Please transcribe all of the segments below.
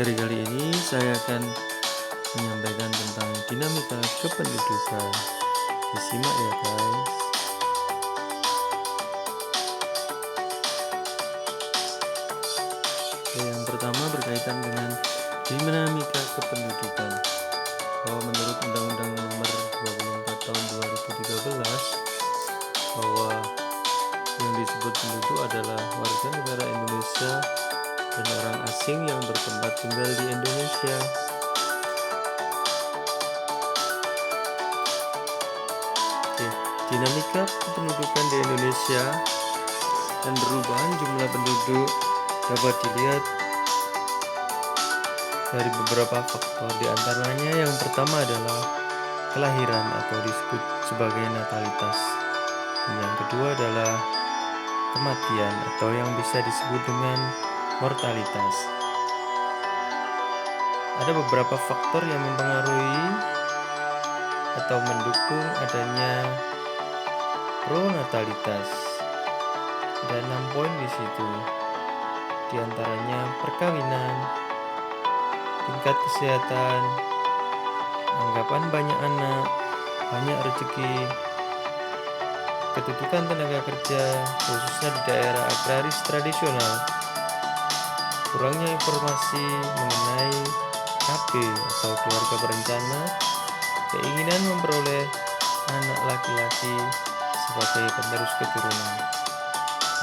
Materi kali ini saya akan menyampaikan tentang dinamika kependudukan. Disimak ya guys. Yang pertama berkaitan dengan dinamika kependudukan. Bahwa menurut Undang-Undang Nomor 24 Tahun 2013 bahwa yang disebut penduduk adalah warga negara Indonesia dan orang asing yang bertempat tinggal di Indonesia. Dinamika kependudukan di Indonesia dan perubahan jumlah penduduk dapat dilihat dari beberapa faktor. Di antaranya yang pertama adalah kelahiran atau disebut sebagai natalitas. Dan yang kedua adalah kematian atau yang bisa disebut dengan mortalitas. Ada beberapa faktor yang mempengaruhi atau mendukung adanya pronatalitas. Ada 6 poin di situ. Di antaranya perkawinan, tingkat kesehatan, anggapan banyak anak, banyak rezeki, kedudukan tenaga kerja khususnya di daerah agraris tradisional, kurangnya informasi mengenai KB atau keluarga berencana, keinginan memperoleh anak laki-laki sebagai penerus keturunan.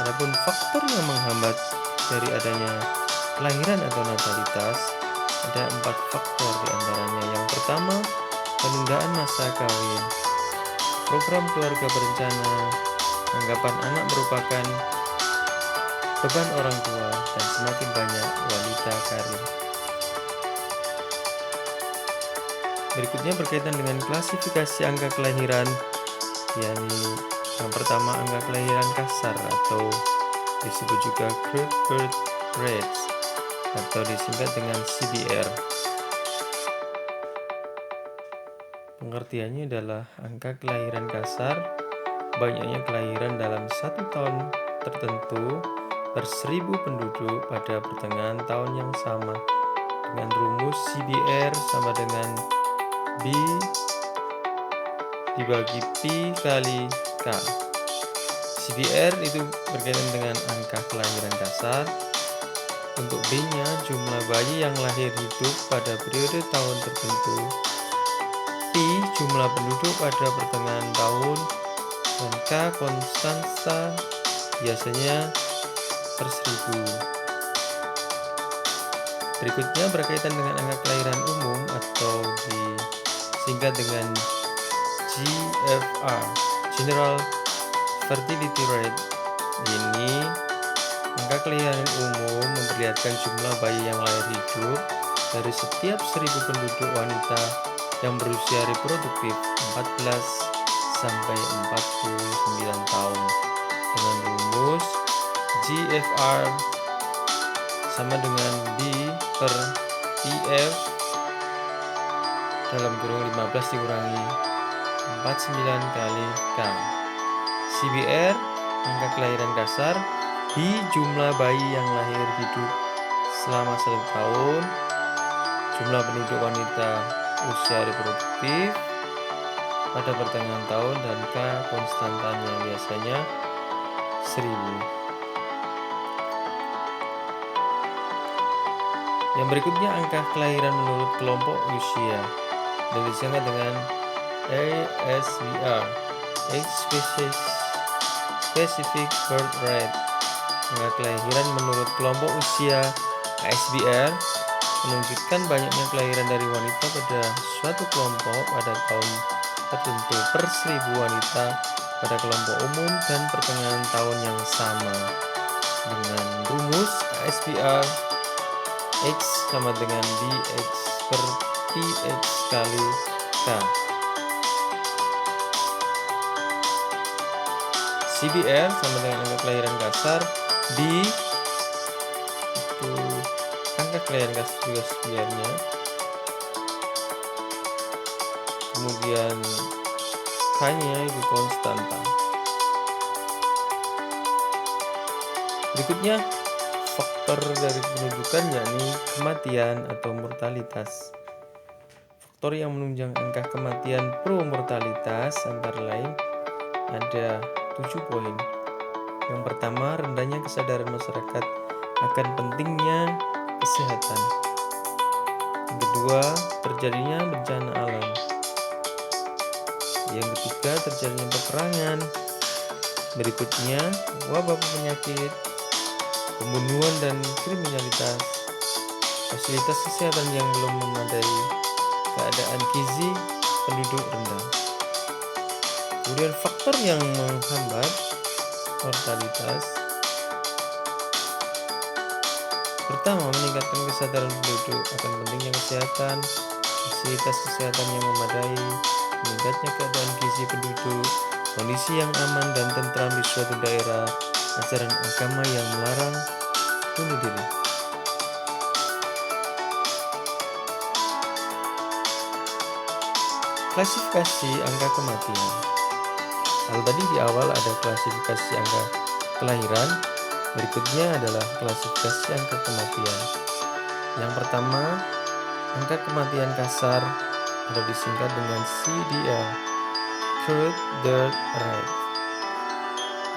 Adapun faktor yang menghambat dari adanya kelahiran atau natalitas, ada 4 faktor diantaranya. Yang pertama, penundaan masa kawin, program keluarga berencana, anggapan anak merupakan beban orang tua, dan semakin banyak wanita karir. Berikutnya berkaitan dengan klasifikasi angka kelahiran, yakni yang pertama angka kelahiran kasar atau disebut juga Group Birth Rates atau disingkat dengan CBR. Pengertiannya adalah angka kelahiran kasar, banyaknya kelahiran dalam 1 tahun tertentu per 1000 penduduk pada pertengahan tahun yang sama, dengan rumus CBR sama dengan B dibagi P kali K. CBR itu berkaitan dengan angka kelahiran kasar. Untuk B-nya jumlah bayi yang lahir hidup pada periode tahun tertentu. P jumlah penduduk pada pertengahan tahun, dan K konstanta biasanya per 1000. Berikutnya berkaitan dengan angka kelahiran umum atau disingkat dengan GFR, General Fertility Rate. Ini angka kelahiran umum memperlihatkan jumlah bayi yang lahir hidup dari setiap 1000 penduduk wanita yang berusia reproduktif 14 sampai 49 tahun dengan rumus GFR sama dengan B per TF dalam kurung 15 dikurangi 49 kali K. CBR angka kelahiran kasar, B jumlah bayi yang lahir hidup selama 1 tahun, jumlah penduduk wanita usia reproduktif pada pertengahan tahun, dan K konstantanya biasanya 1000. Yang berikutnya angka kelahiran menurut kelompok usia, dan disingkat dengan ASBR, Age Specific Birth Rate. Angka kelahiran menurut kelompok usia ASBR menunjukkan banyaknya kelahiran dari wanita pada suatu kelompok pada tahun tertentu per 1000 wanita pada kelompok umum dan pertengahan tahun yang sama, dengan rumus ASBR X sama dengan DX per TX kali K. CBR sama dengan angka kelahiran kasar, B itu angka kelahiran kasar juga CBR-nya. Kemudian K-nya itu konstanta. Berikutnya faktor dari kependudukan yakni kematian atau mortalitas. Faktor yang menunjang angka kematian pro mortalitas antara lain ada 7 poin. Yang pertama, rendahnya kesadaran masyarakat akan pentingnya kesehatan. Yang kedua, terjadinya bencana alam. Yang ketiga, terjadinya peperangan. Berikutnya, wabah penyakit, pembunuhan dan kriminalitas, fasilitas kesehatan yang belum memadai, keadaan gizi penduduk rendah. Kemudian faktor yang menghambat mortalitas, pertama, meningkatkan kesadaran penduduk akan pentingnya kesehatan, fasilitas kesehatan yang memadai, meningkatnya keadaan gizi penduduk, kondisi yang aman dan tentram di suatu daerah, ajaran agama yang melarang bunuh diri. Klasifikasi angka kematian. Kalau tadi di awal ada klasifikasi angka kelahiran, berikutnya adalah klasifikasi angka kematian. Yang pertama, angka kematian kasar atau disingkat dengan CDR, Crude Death Rate,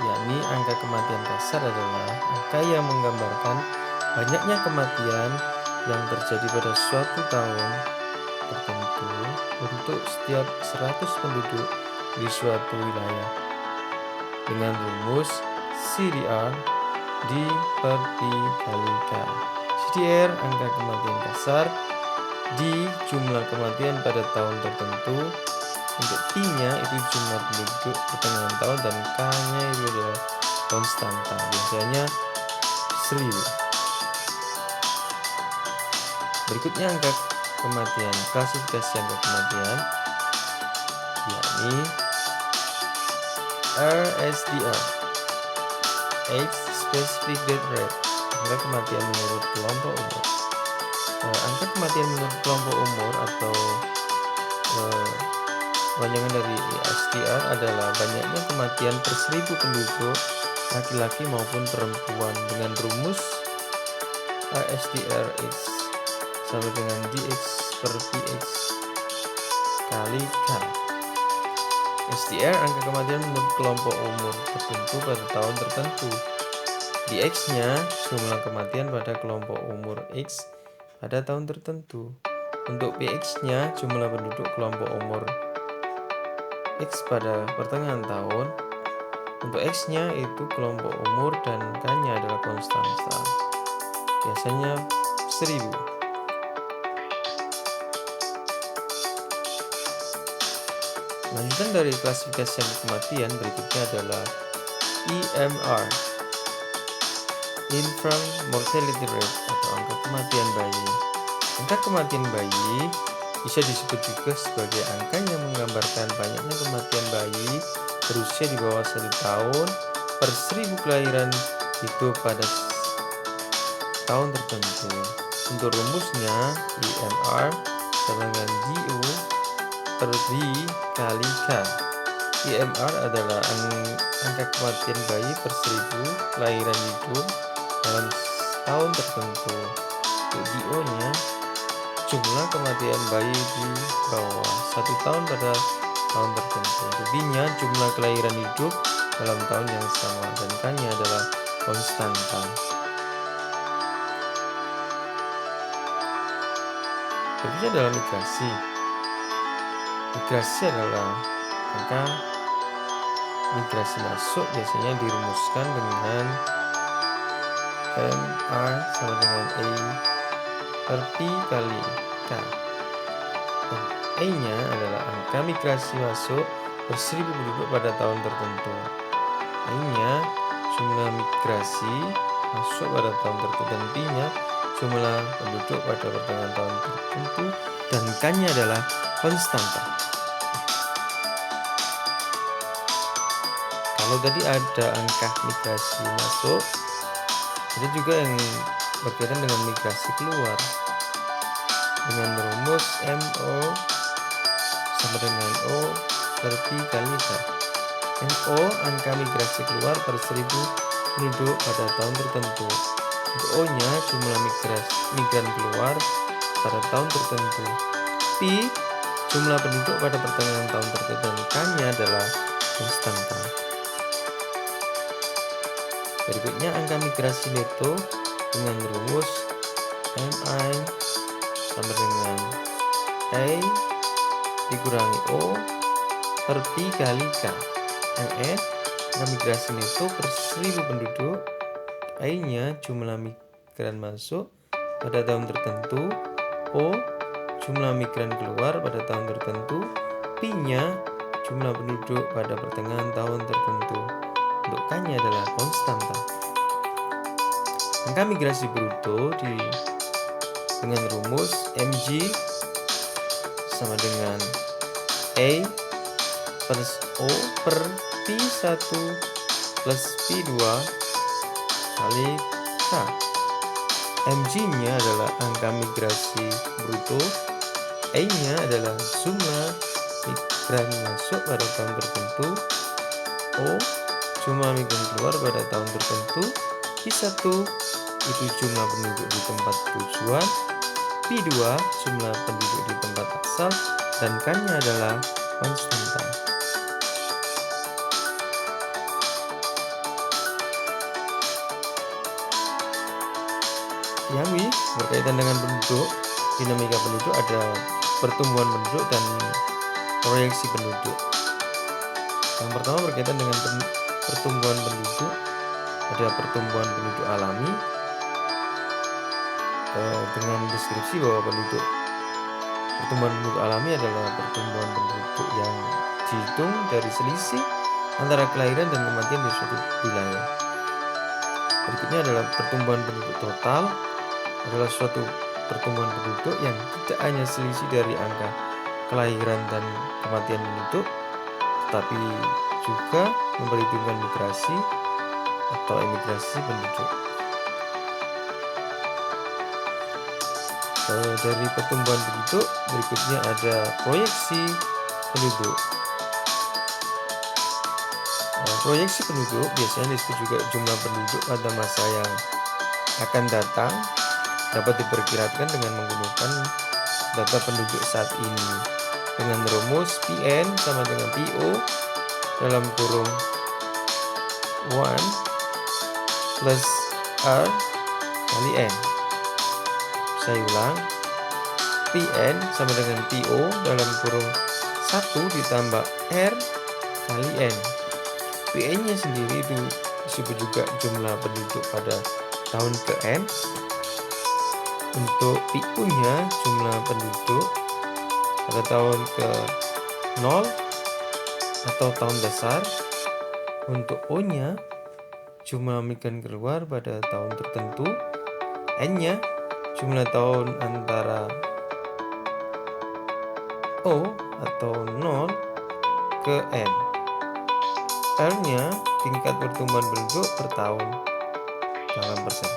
yakni angka kematian kasar adalah angka yang menggambarkan banyaknya kematian yang terjadi pada suatu tahun tertentu untuk setiap 100 penduduk di suatu wilayah dengan rumus CDR D per P kali K. CDR angka kematian kasar, D jumlah kematian pada tahun tertentu, untuk P-nya itu jumlah penduduk pertengahan tahun dan K-nya itu adalah konstanta, biasanya 1000. Berikutnya angka kematian, klasifikasi angka kematian yakni RSDR, Age Specific Death Rate, angka kematian menurut kelompok umur. Angka kematian menurut kelompok umur atau kepanjangan dari SDR adalah banyaknya kematian per 1000 penduduk laki-laki maupun perempuan dengan rumus RSDR X sama dengan DX per PX kali K. SDR angka kematian menurut kelompok umur tertentu pada tahun tertentu. DX-nya jumlah kematian pada kelompok umur X pada tahun tertentu. Untuk PX-nya jumlah penduduk kelompok umur X pada pertengahan tahun. Untuk X-nya itu kelompok umur dan K-nya adalah konstanta, biasanya 1000. Lanjutan dari klasifikasi angka kematian berikutnya adalah IMR, Infant Mortality Rate atau angka kematian bayi. Angka kematian bayi bisa disebut juga sebagai angka yang menggambarkan banyaknya kematian bayi berusia di bawah 1 tahun per 1000 kelahiran hidup pada tahun tertentu. Untuk rumusnya IMR sama dengan DO per V kali K. IMR adalah angka kematian bayi per 1000 kelahiran hidup dalam tahun tertentu. Untuk DO-nya jumlah kematian bayi di bawah 1 tahun pada tahun tertentu. Untuk B-nya jumlah kelahiran hidup dalam tahun yang sama dan K-nya adalah konstanta. Berikutnya adalah migrasi. Migrasi adalah angka migrasi masuk, biasanya dirumuskan dengan MR sama dengan A per P kali K. E-nya adalah angka migrasi masuk per 1000 penduduk pada tahun tertentu. E-nya jumlah migrasi masuk pada tahun tertentu dan P-nya jumlah penduduk pada pertengahan tahun tertentu dan K-nya adalah konstanta. Kalau tadi ada angka migrasi masuk, ada juga yang berkaitan dengan migrasi keluar dengan rumus MO sama dengan O per P kali K. MO angka migrasi keluar per 1000 penduduk pada tahun tertentu. Untuk O-nya jumlah migran keluar pada tahun tertentu. Pi jumlah penduduk pada pertengahan tahun tertentu, dan K-nya adalah konstanta. Berikutnya angka migrasi neto dengan rumus MI sama dengan A dikurangi O per Pi kali K. ME angka migrasi neto per 1000 penduduk. I-nya jumlah migran masuk pada tahun tertentu. O jumlah migran keluar pada tahun tertentu. Pi-nya jumlah penduduk pada pertengahan tahun tertentu. Untuk K-nya adalah konstanta. Angka migrasi bruto dengan rumus MG sama dengan A per O per P1 plus P2 kali K. MG-nya adalah angka migrasi bruto, A-nya adalah jumlah migran masuk pada tahun tertentu, O jumlah migran keluar pada tahun tertentu, P1 itu jumlah penduduk di tempat tujuan, P2 jumlah penduduk di tempat asal, dan K-nya adalah konstanta. Yang berkaitan dengan penduduk, dinamika penduduk ada pertumbuhan penduduk dan proyeksi penduduk. Yang pertama berkaitan dengan pertumbuhan penduduk, ada pertumbuhan penduduk alami dengan deskripsi bahwa pertumbuhan penduduk alami adalah pertumbuhan penduduk yang dihitung dari selisih antara kelahiran dan kematian di suatu wilayah. Berikutnya adalah pertumbuhan penduduk total, adalah suatu pertumbuhan penduduk yang tidak hanya selisih dari angka kelahiran dan kematian penduduk, tetapi juga memperhitungkan migrasi atau emigrasi penduduk. Dari pertumbuhan penduduk, berikutnya ada proyeksi penduduk. Proyeksi penduduk biasanya disebut juga jumlah penduduk pada masa yang akan datang, dapat diperkirakan dengan menggunakan data penduduk saat ini dengan rumus Pn sama dengan Po dalam kurung 1 plus R kali N. Saya ulang, Pn sama dengan Po dalam kurung 1 ditambah R kali N. Pn-nya sendiri itu disebut juga jumlah penduduk pada tahun ke N. Untuk PU-nya jumlah penduduk pada tahun ke 0 atau tahun dasar. Untuk O-nya jumlah migran keluar pada tahun tertentu. N-nya jumlah tahun antara O atau 0 ke N. R-nya tingkat pertumbuhan penduduk per tahun dalam persen.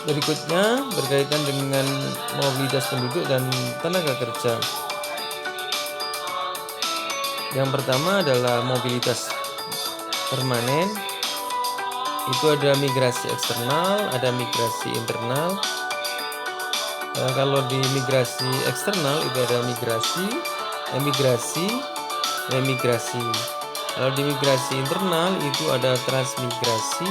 Berikutnya berkaitan dengan mobilitas penduduk dan tenaga kerja. Yang pertama adalah mobilitas permanen. Itu ada migrasi eksternal, ada migrasi internal. Kalau di migrasi eksternal itu ada migrasi, emigrasi, remigrasi. Kalau di migrasi internal itu ada transmigrasi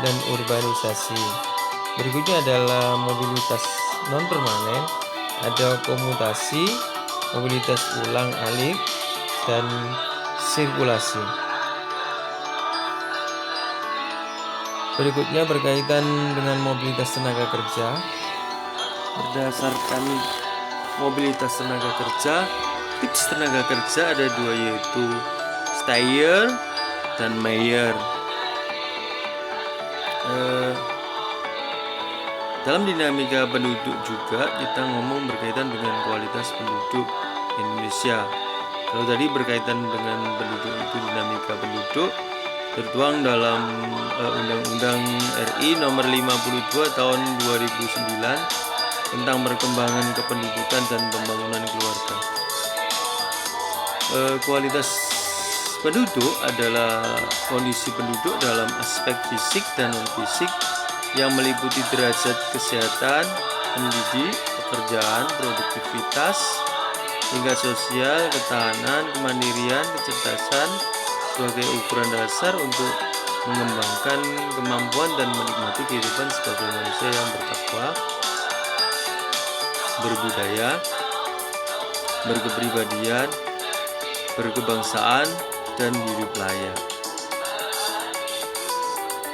dan urbanisasi. Berikutnya adalah mobilitas non permanen, ada komutasi, mobilitas ulang-alik, dan sirkulasi. Berikutnya berkaitan dengan mobilitas tenaga kerja. Berdasarkan mobilitas tenaga kerja, tips tenaga kerja ada dua, yaitu Steyer dan Mayer. Dalam dinamika penduduk juga kita ngomong berkaitan dengan kualitas penduduk Indonesia. Kalau tadi berkaitan dengan penduduk itu dinamika penduduk, tertuang dalam Undang-Undang RI Nomor 52 Tahun 2009 tentang perkembangan kependudukan dan pembangunan keluarga. Kualitas penduduk adalah kondisi penduduk dalam aspek fisik dan non-fisik yang meliputi derajat kesehatan, pendidik, pekerjaan, produktivitas, tingkat sosial, ketahanan, kemandirian, kecerdasan sebagai ukuran dasar untuk mengembangkan kemampuan dan menikmati kehidupan sebagai manusia yang bertakwa, berbudaya, berkepribadian, berkebangsaan, dan hidup layak.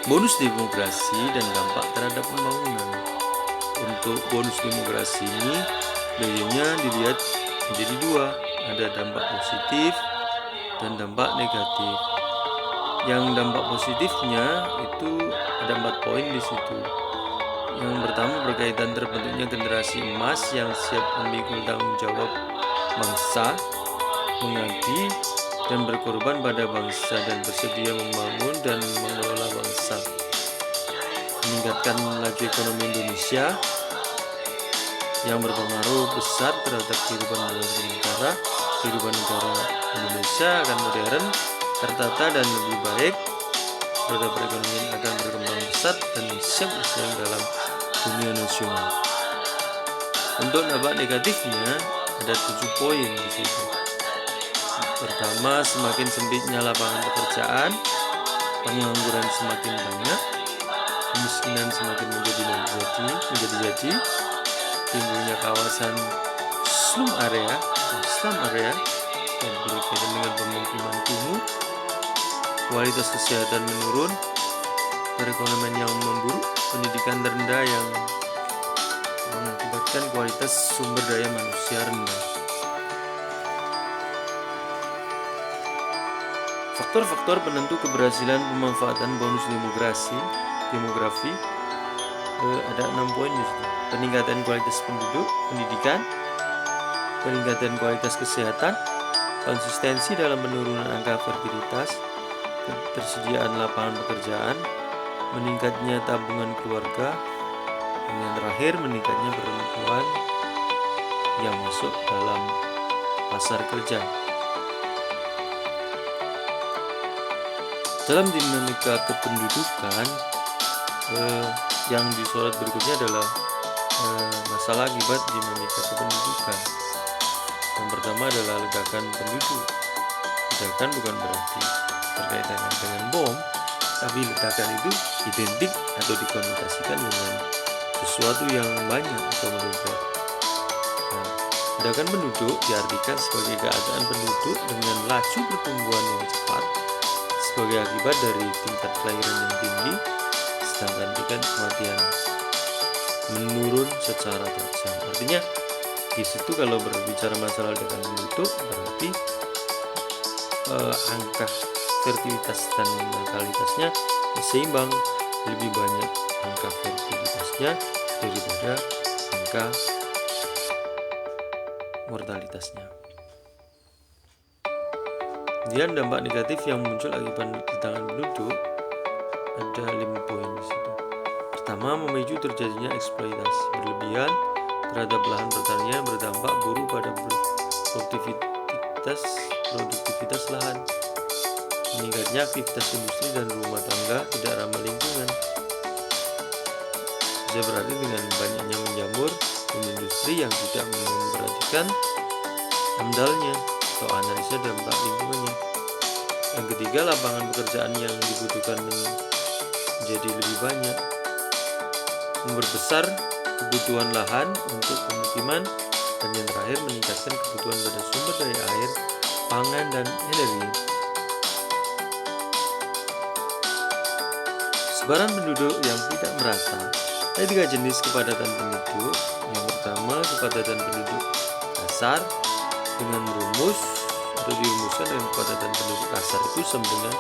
Bonus demografi dan dampak terhadap pembangunan. Untuk bonus demografi ini biasanya dilihat menjadi dua, ada dampak positif dan dampak negatif. Yang dampak positifnya itu ada 4 poin di situ. Yang pertama berkaitan terbentuknya generasi emas yang siap memikul tanggung jawab bangsa, mengabdi dan berkorban pada bangsa dan bersedia membangun dan mengelola bangsa. Meningkatkan laju ekonomi Indonesia yang berpengaruh besar terhadap kehidupan bangsa negara. Kehidupan negara Indonesia akan modern, tertata dan lebih baik. Roda perekonomian akan berkembang pesat dan siap bersaing dalam dunia nasional. Untuk dampak negatifnya ada 7 poin di situ. Pertama, semakin sempitnya lapangan pekerjaan, pengangguran semakin banyak, kemiskinan semakin menjadi, timbulnya kawasan slum area yang berkaitan dengan pemukiman kumuh, kualitas kesehatan menurun, perekonomian yang memburuk, pendidikan rendah yang mengakibatkan kualitas sumber daya manusia rendah. Faktor-faktor penentu keberhasilan pemanfaatan bonus demografi ada 6 poin di situ. Peningkatan kualitas penduduk, pendidikan, peningkatan kualitas kesehatan, konsistensi dalam penurunan angka fertilitas, ketersediaan lapangan pekerjaan, meningkatnya tabungan keluarga, dan yang terakhir meningkatnya perempuan yang masuk dalam pasar kerja. Dalam dinamika kependudukan, yang disorot berikutnya adalah masalah akibat dinamika kependudukan. Yang pertama adalah ledakan penduduk. Ledakan bukan berarti berkaitan dengan bom, tapi ledakan itu identik atau dikonotasikan dengan sesuatu yang banyak atau meluber. Ledakan penduduk diartikan sebagai keadaan penduduk dengan laju pertumbuhan yang cepat sebagai akibat dari tingkat kelahiran yang tinggi, sedangkan tingkat kematian menurun secara tajam. Artinya di situ kalau berbicara masalah ledakan penduduk berarti angka fertilitas dan mortalitasnya seimbang, lebih banyak angka fertilitasnya daripada angka mortalitasnya. Kemudian dampak negatif yang muncul akibat ledakan penduduk ada 5 poin di situ. Pertama, memicu terjadinya eksploitasi berlebihan terhadap lahan pertanian, berdampak buruk pada produktivitas lahan. Meningkatnya aktivitas industri dan rumah tangga tidak ramah lingkungan. Bisa berarti dengan banyaknya menjamur industri yang tidak memperhatikan AMDAL-nya atau analisa dampak lingkungannya. Yang ketiga, lapangan pekerjaan yang dibutuhkan menjadi lebih banyak, memperbesar kebutuhan lahan untuk pemukiman, dan yang terakhir meningkatkan kebutuhan pada sumber daya air, pangan, dan energi. Sebaran penduduk yang tidak merata. Ada 3 jenis kepadatan penduduk. Yang pertama, kepadatan penduduk kasar dengan dirumuskan dengan kepadatan penduduk kasar itu sama dengan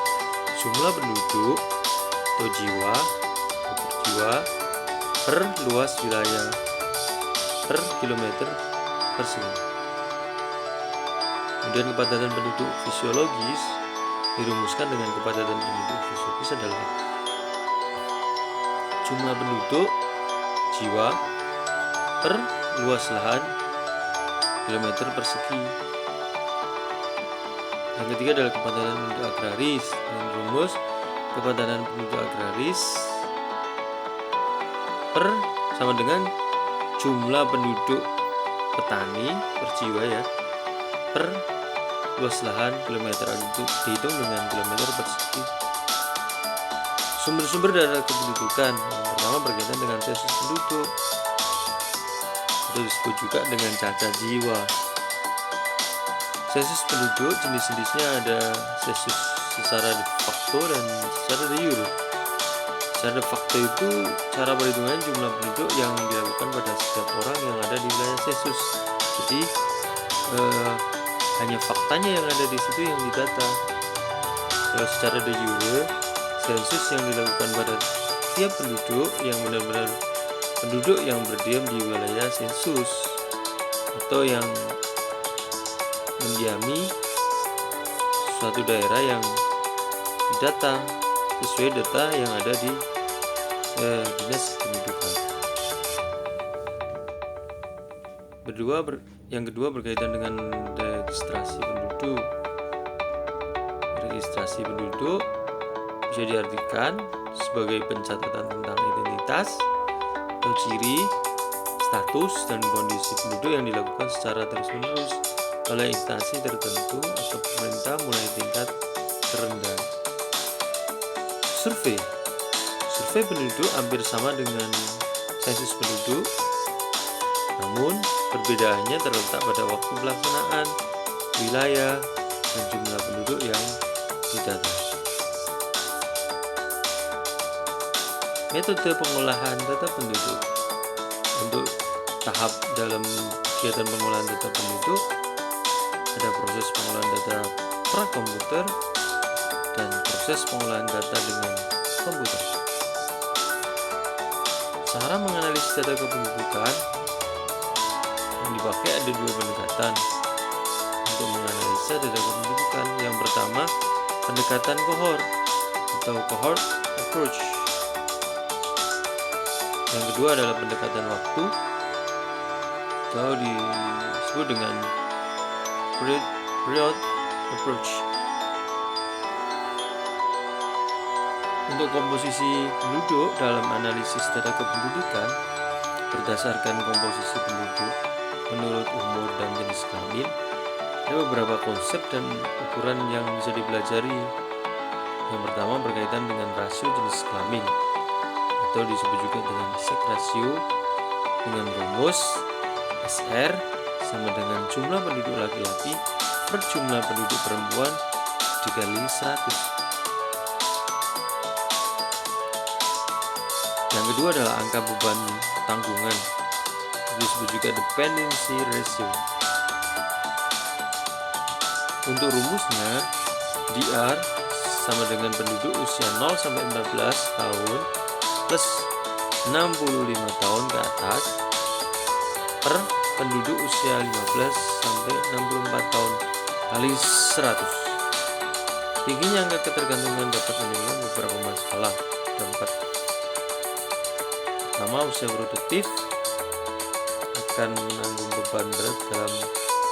jumlah penduduk atau jiwa per luas wilayah per kilometer persegi. Kemudian kepadatan penduduk fisiologis dirumuskan dengan kepadatan penduduk filosofis adalah jumlah penduduk jiwa per luas lahan kilometer persegi. Yang ketiga adalah kepadatan penduduk agraris dengan rumus kepadatan penduduk agraris per sama dengan jumlah penduduk petani per jiwa ya per luas lahan kilometer, itu dihitung dengan kilometer persegi. Sumber-sumber data kependudukan yang pertama berkaitan dengan sensus penduduk, atau disebut juga dengan cacat jiwa. Sensus penduduk jenis-jenisnya ada sensus secara de facto dan secara de jure. Secara de facto itu cara perhitungan jumlah penduduk yang dilakukan pada setiap orang yang ada di wilayah sensus. Jadi hanya faktanya yang ada di situ yang didata. Kalau secara de jure, sensus yang dilakukan pada tiap penduduk yang benar-benar penduduk yang berdiam di wilayah sensus atau yang mendiami suatu daerah yang didata sesuai data yang ada di dinas pendudukan. Yang kedua berkaitan dengan registrasi penduduk. Registrasi penduduk bisa diartikan sebagai pencatatan tentang identitas atau ciri, status, dan kondisi penduduk yang dilakukan secara terus-menerus oleh instansi tertentu atau pemerintah mulai tingkat terendah. Survei penduduk hampir sama dengan sensus penduduk, namun perbedaannya terletak pada waktu pelaksanaan, wilayah, dan jumlah penduduk yang didata. Metode pengolahan data penduduk. Untuk tahap dalam kegiatan pengolahan data penduduk ada proses pengolahan data prakomputer dan proses pengolahan data dengan komputer. Cara menganalisis data kependudukan yang dipakai ada dua pendekatan untuk menganalisa data kependudukan. Yang pertama, pendekatan cohort atau cohort approach. Yang kedua adalah pendekatan waktu atau disebut dengan period approach. Untuk komposisi penduduk dalam analisis data kependudukan berdasarkan komposisi penduduk menurut umur dan jenis kelamin, ada beberapa konsep dan ukuran yang bisa dipelajari. Yang pertama berkaitan dengan rasio jenis kelamin atau disebut juga dengan sex ratio dengan rumus SR sama dengan jumlah penduduk laki-laki per jumlah penduduk perempuan dikali 100. Yang kedua adalah angka beban tanggungan, disebut juga dependency ratio. Untuk rumusnya, DR sama dengan penduduk usia 0 sampai 14 tahun plus 65 tahun ke atas per penduduk usia 15 sampai 64 tahun kali 100. Tingginya angka ketergantungan dapat menimbulkan beberapa masalah. Dampak pertama, usia produktif akan menanggung beban berat dalam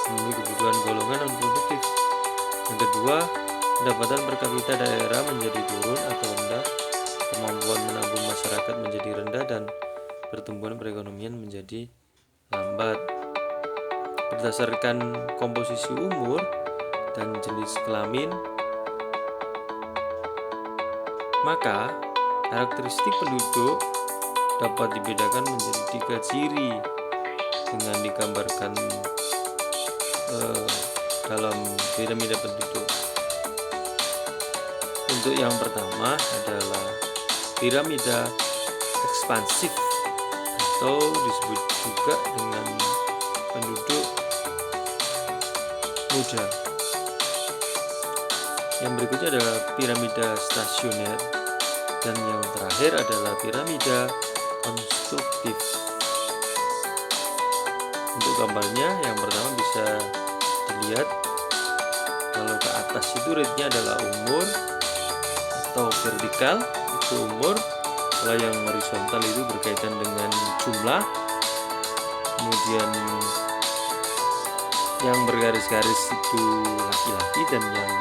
memenuhi kebutuhan golongan non produktif. Yang kedua, pendapatan per kapita daerah menjadi turun atau rendah, kemampuan menanggung masyarakat menjadi rendah, dan pertumbuhan perekonomian menjadi lambat. Berdasarkan komposisi umur dan jenis kelamin, maka karakteristik penduduk dapat dibedakan menjadi 3 ciri dengan digambarkan dalam piramida penduduk. Untuk yang pertama adalah piramida ekspansif atau disebut juga dengan penduduk muda. Yang berikutnya adalah piramida stasioner, dan yang terakhir adalah piramida konstruktif. Untuk gambarnya yang pertama bisa dilihat Kalau ke atas itu rate-nya adalah umur, atau vertikal itu umur. Kalau yang horizontal itu berkaitan dengan jumlah. Kemudian yang bergaris-garis itu laki-laki, dan yang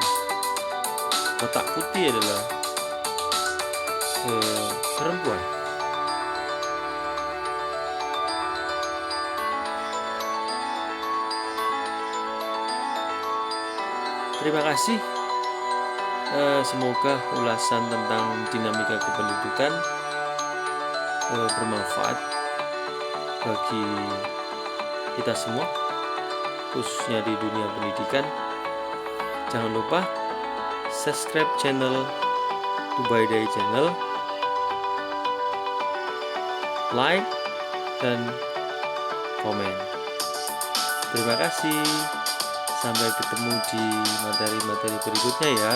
kotak putih adalah perempuan. Terima kasih. Semoga ulasan tentang dinamika kependudukan bermanfaat bagi kita semua, khususnya di dunia pendidikan. Jangan lupa subscribe channel Tubaidai Channel, like dan komen. Terima kasih. Sampai ketemu di materi-materi berikutnya ya.